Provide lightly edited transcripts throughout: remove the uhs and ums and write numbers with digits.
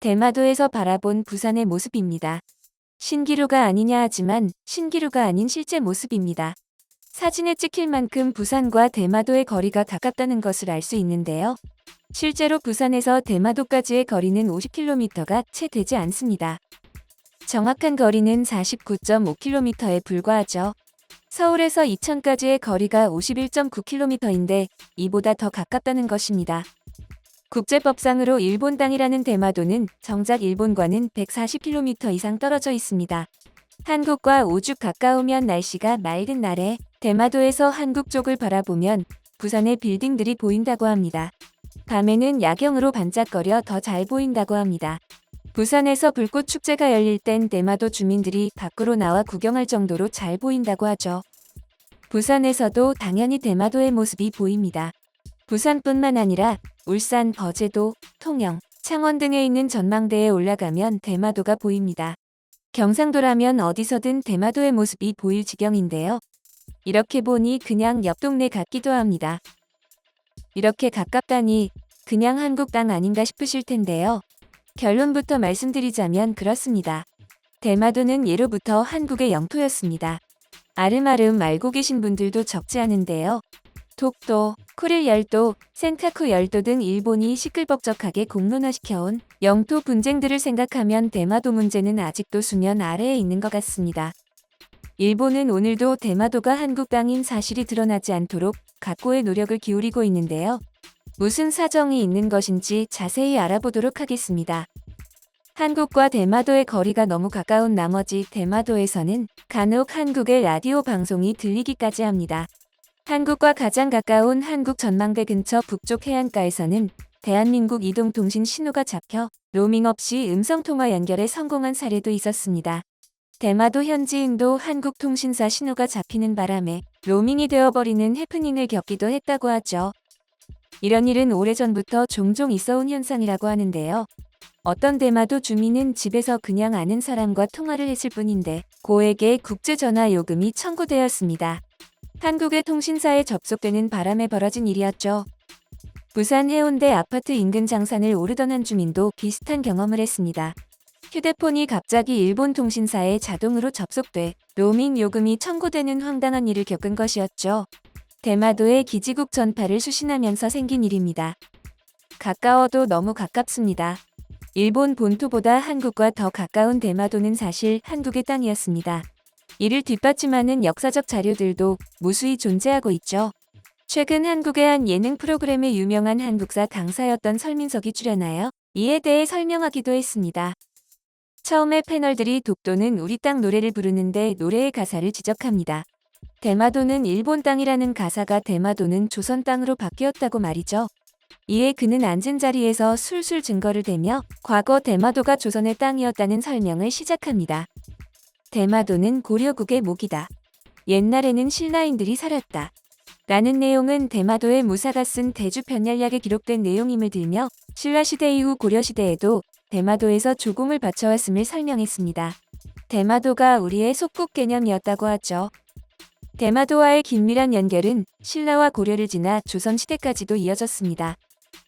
대마도에서 바라본 부산의 모습입니다. 신기루가 아니냐 하지만 신기루가 아닌 실제 모습입니다. 사진에 찍힐 만큼 부산과 대마도의 거리가 가깝다는 것을 알 수 있는데요. 실제로 부산에서 대마도까지의 거리는 50km가 채 되지 않습니다. 정확한 거리는 49.5km에 불과하죠. 서울에서 이천까지의 거리가 51.9km인데 이보다 더 가깝다는 것입니다. 국제법상으로 일본 땅이라는 대마도는 정작 일본과는 140km 이상 떨어져 있습니다. 한국과 오죽 가까우면 날씨가 맑은 날에 대마도에서 한국 쪽을 바라보면 부산의 빌딩들이 보인다고 합니다. 밤에는 야경으로 반짝거려 더 잘 보인다고 합니다. 부산에서 불꽃 축제가 열릴 땐 대마도 주민들이 밖으로 나와 구경할 정도로 잘 보인다고 하죠. 부산에서도 당연히 대마도의 모습이 보입니다. 부산뿐만 아니라 울산, 거제도, 통영, 창원 등에 있는 전망대에 올라가면 대마도가 보입니다. 경상도라면 어디서든 대마도의 모습이 보일 지경인데요. 이렇게 보니 그냥 옆 동네 같기도 합니다. 이렇게 가깝다니 그냥 한국 땅 아닌가 싶으실 텐데요. 결론부터 말씀드리자면 그렇습니다. 대마도는 예로부터 한국의 영토였습니다. 아름아름 알고 계신 분들도 적지 않은데요. 독도, 쿠릴 열도, 센카쿠 열도 등 일본이 시끌벅적하게 공론화시켜온 영토 분쟁들을 생각하면 대마도 문제는 아직도 수면 아래에 있는 것 같습니다. 일본은 오늘도 대마도가 한국 땅인 사실이 드러나지 않도록 각고의 노력을 기울이고 있는데요. 무슨 사정이 있는 것인지 자세히 알아보도록 하겠습니다. 한국과 대마도의 거리가 너무 가까운 나머지 대마도에서는 간혹 한국의 라디오 방송이 들리기까지 합니다. 한국과 가장 가까운 한국 전망대 근처 북쪽 해안가에서는 대한민국 이동통신 신호가 잡혀 로밍 없이 음성통화 연결에 성공한 사례도 있었습니다. 대마도 현지인도 한국통신사 신호가 잡히는 바람에 로밍이 되어버리는 해프닝을 겪기도 했다고 하죠. 이런 일은 오래전부터 종종 있어온 현상이라고 하는데요. 어떤 대마도 주민은 집에서 그냥 아는 사람과 통화를 했을 뿐인데 고에게 국제전화 요금이 청구되었습니다. 한국의 통신사에 접속되는 바람에 벌어진 일이었죠. 부산 해운대 아파트 인근 장산을 오르던 한 주민도 비슷한 경험을 했습니다. 휴대폰이 갑자기 일본 통신사에 자동으로 접속돼 로밍 요금이 청구되는 황당한 일을 겪은 것이었죠. 대마도의 기지국 전파를 수신하면서 생긴 일입니다. 가까워도 너무 가깝습니다. 일본 본토보다 한국과 더 가까운 대마도는 사실 한국의 땅이었습니다. 이를 뒷받침하는 역사적 자료들도 무수히 존재하고 있죠. 최근 한국의 한 예능 프로그램에 유명한 한국사 강사였던 설민석이 출연하여 이에 대해 설명하기도 했습니다. 처음에 패널들이 독도는 우리 땅 노래를 부르는데 노래의 가사를 지적합니다. 대마도는 일본 땅이라는 가사가 대마도는 조선 땅으로 바뀌었다고 말이죠. 이에 그는 앉은 자리에서 술술 증거를 대며 과거 대마도가 조선의 땅이었다는 설명을 시작합니다. 대마도는 고려국의 목이다. 옛날에는 신라인들이 살았다. 라는 내용은 대마도의 무사가 쓴 대주편ярь약에 기록된 내용임을 들며 신라시대 이후 고려시대에도 대마도에서 조공을 바쳐왔음을 설명했습니다. 대마도가 우리의 속국 개념이었다고 하죠. 대마도와의 긴밀한 연결은 신라와 고려를 지나 조선시대까지도 이어졌습니다.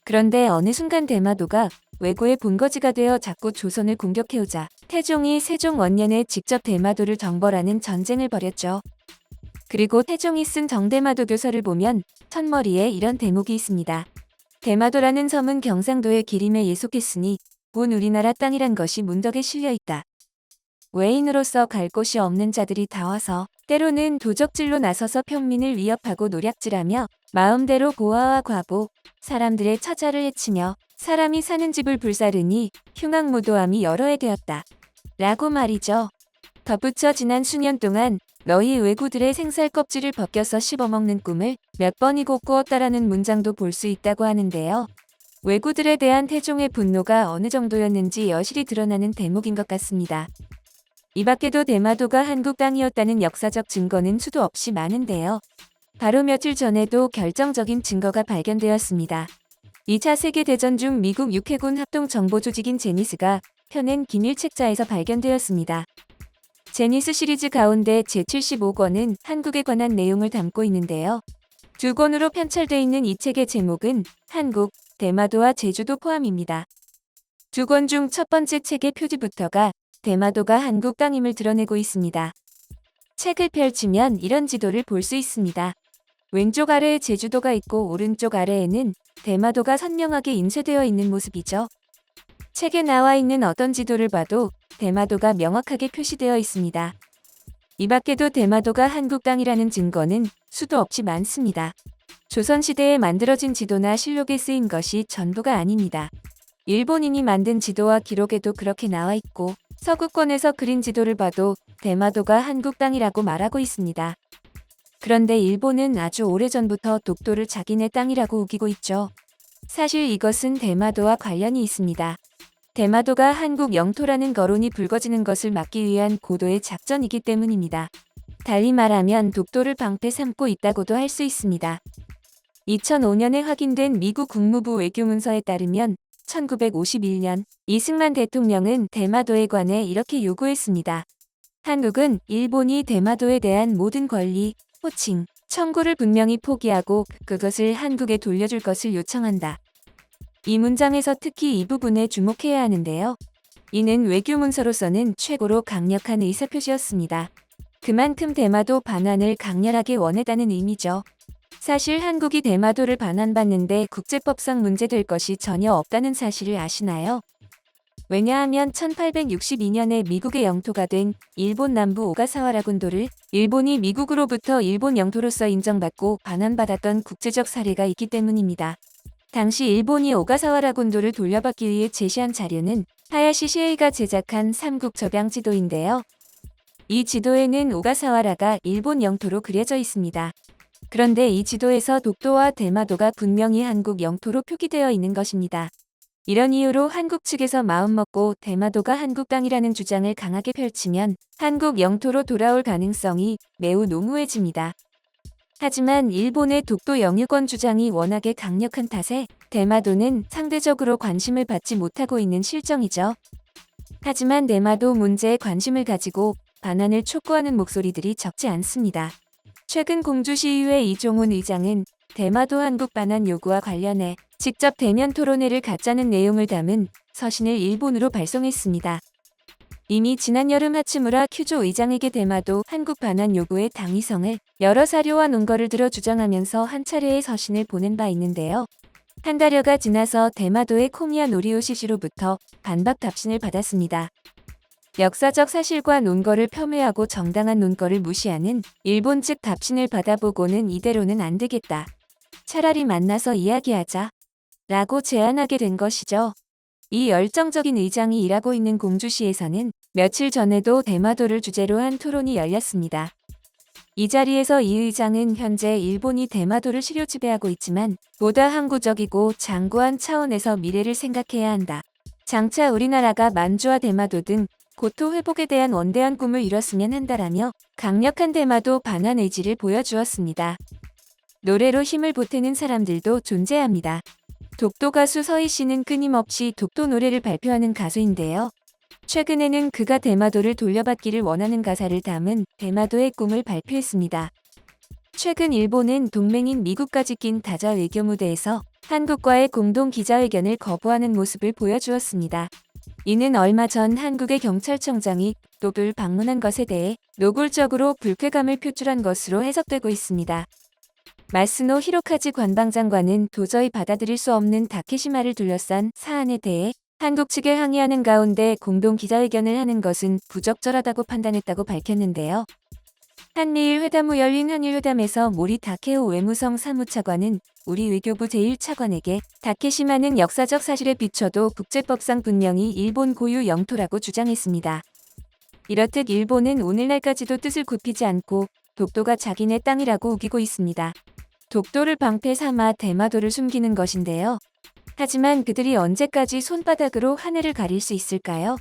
그런데 어느 순간 대마도가 왜고의 본거지가 되어 자꾸 조선을 공격해오자 태종이 세종 원년에 직접 대마도를 정벌하는 전쟁을 벌였죠. 그리고 태종이 쓴 정대마도 교서를 보면 첫머리에 이런 대목이 있습니다. 대마도라는 섬은 경상도의 기림에 예속했으니 본 우리나라 땅이란 것이 문덕에 실려있다. 외인으로서 갈 곳이 없는 자들이 다 와서 때로는 도적질로 나서서 평민을 위협하고 노략질하며 마음대로 고아와 과부, 사람들의 처자를 해치며 사람이 사는 집을 불사르니 흉악무도함이 여러 해 되었다. 라고 말이죠. 덧붙여 지난 수년 동안 너희 왜구들의 생살 껍질을 벗겨서 씹어먹는 꿈을 몇 번이고 꾸었다라는 문장도 볼 수 있다고 하는데요. 왜구들에 대한 태종의 분노가 어느 정도였는지 여실히 드러나는 대목인 것 같습니다. 이 밖에도 대마도가 한국 땅이었다는 역사적 증거는 수도 없이 많은데요. 바로 며칠 전에도 결정적인 증거가 발견되었습니다. 2차 세계대전 중 미국 육해군 합동정보조직인 제니스가 펴낸 기밀책자에서 발견되었습니다. 제니스 시리즈 가운데 제75권은 한국에 관한 내용을 담고 있는데요. 두 권으로 편철되어 있는 이 책의 제목은 한국, 대마도와 제주도 포함입니다. 두 권 중 첫 번째 책의 표지부터가 대마도가 한국 땅임을 드러내고 있습니다. 책을 펼치면 이런 지도를 볼 수 있습니다. 왼쪽 아래에 제주도가 있고 오른쪽 아래에는 대마도가 선명하게 인쇄되어 있는 모습이죠. 책에 나와 있는 어떤 지도를 봐도 대마도가 명확하게 표시되어 있습니다. 이 밖에도 대마도가 한국 땅이라는 증거는 수도 없이 많습니다. 조선시대에 만들어진 지도나 실록에 쓰인 것이 전부가 아닙니다. 일본인이 만든 지도와 기록에도 그렇게 나와 있고 서구권에서 그린 지도를 봐도 대마도가 한국 땅이라고 말하고 있습니다. 그런데 일본은 아주 오래전부터 독도를 자기네 땅이라고 우기고 있죠. 사실 이것은 대마도와 관련이 있습니다. 대마도가 한국 영토라는 거론이 불거지는 것을 막기 위한 고도의 작전이기 때문입니다. 달리 말하면 독도를 방패 삼고 있다고도 할 수 있습니다. 2005년에 확인된 미국 국무부 외교문서에 따르면 1951년 이승만 대통령은 대마도에 관해 이렇게 요구했습니다. 한국은 일본이 대마도에 대한 모든 권리, 호칭, 청구를 분명히 포기하고 그것을 한국에 돌려줄 것을 요청한다. 이 문장에서 특히 이 부분에 주목해야 하는데요. 이는 외교문서로서는 최고로 강력한 의사표시였습니다. 그만큼 대마도 반환을 강렬하게 원했다는 의미죠. 사실 한국이 대마도를 반환받는데 국제법상 문제될 것이 전혀 없다는 사실을 아시나요? 왜냐하면 1862년에 미국의 영토가 된 일본 남부 오가사와라 군도를 일본이 미국으로부터 일본 영토로서 인정받고 반환받았던 국제적 사례가 있기 때문입니다. 당시 일본이 오가사와라 군도를 돌려받기 위해 제시한 자료는 하야시 시에이가 제작한 삼국 접양 지도인데요. 이 지도에는 오가사와라가 일본 영토로 그려져 있습니다. 그런데 이 지도에서 독도와 대마도가 분명히 한국 영토로 표기되어 있는 것입니다. 이런 이유로 한국 측에서 마음먹고 대마도가 한국 땅이라는 주장을 강하게 펼치면 한국 영토로 돌아올 가능성이 매우 농후해집니다. 하지만 일본의 독도 영유권 주장이 워낙에 강력한 탓에 대마도는 상대적으로 관심을 받지 못하고 있는 실정이죠. 하지만 대마도 문제에 관심을 가지고 반환을 촉구하는 목소리들이 적지 않습니다. 최근 공주시의회 이종훈 의장은 대마도 한국 반환 요구와 관련해 직접 대면 토론회를 갖자는 내용을 담은 서신을 일본으로 발송했습니다. 이미 지난 여름 하츠무라 큐조 의장에게 대마도 한국 반환 요구의 당위성을 여러 사료와 논거를 들어 주장하면서 한 차례의 서신을 보낸 바 있는데요. 한 달여가 지나서 대마도의 코미야 노리오시시로부터 반박 답신을 받았습니다. 역사적 사실과 논거를 폄훼하고 정당한 논거를 무시하는 일본 측 답신을 받아보고는 이대로는 안 되겠다. 차라리 만나서 이야기하자. 라고 제안하게 된 것이죠. 이 열정적인 의장이 일하고 있는 공주시에서는 며칠 전에도 대마도를 주제로 한 토론이 열렸습니다. 이 자리에서 이 의장은 현재 일본이 대마도를 실효 지배하고 있지만 보다 항구적이고 장구한 차원에서 미래를 생각해야 한다. 장차 우리나라가 만주와 대마도 등 고토 회복에 대한 원대한 꿈을 이뤘으면 한다라며 강력한 대마도 반환 의지를 보여주었습니다. 노래로 힘을 보태는 사람들도 존재합니다. 독도 가수 서희 씨는 끊임없이 독도 노래를 발표하는 가수인데요. 최근에는 그가 대마도를 돌려받기를 원하는 가사를 담은 대마도의 꿈을 발표했습니다. 최근 일본은 동맹인 미국까지 낀 다자 외교 무대에서 한국과의 공동 기자회견을 거부하는 모습을 보여주었습니다. 이는 얼마 전 한국의 경찰청장이 독도를 방문한 것에 대해 노골적으로 불쾌감을 표출한 것으로 해석되고 있습니다. 마스노 히로카즈 관방장관은 도저히 받아들일 수 없는 다케시마를 둘러싼 사안에 대해 한국 측에 항의하는 가운데 공동 기자회견을 하는 것은 부적절하다고 판단했다고 밝혔는데요. 한미일 회담 후 열린 한일회담에서 모리 다케오 외무성 사무차관은 우리 외교부 제1차관에게 다케시마는 역사적 사실에 비춰도 국제법상 분명히 일본 고유 영토라고 주장했습니다. 이렇듯 일본은 오늘날까지도 뜻을 굽히지 않고 독도가 자기네 땅이라고 우기고 있습니다. 독도를 방패 삼아 대마도를 숨기는 것인데요. 하지만 그들이 언제까지 손바닥으로 하늘을 가릴 수 있을까요?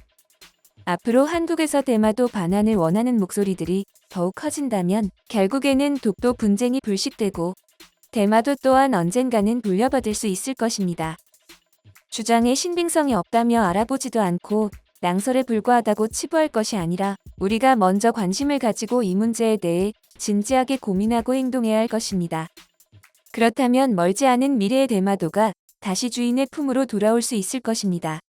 앞으로 한국에서 대마도 반환을 원하는 목소리들이 더욱 커진다면 결국에는 독도 분쟁이 불식되고 대마도 또한 언젠가는 돌려받을 수 있을 것입니다. 주장에 신빙성이 없다며 알아보지도 않고 낭설에 불과하다고 치부할 것이 아니라 우리가 먼저 관심을 가지고 이 문제에 대해 진지하게 고민하고 행동해야 할 것입니다. 그렇다면 멀지 않은 미래의 대마도가 다시 주인의 품으로 돌아올 수 있을 것입니다.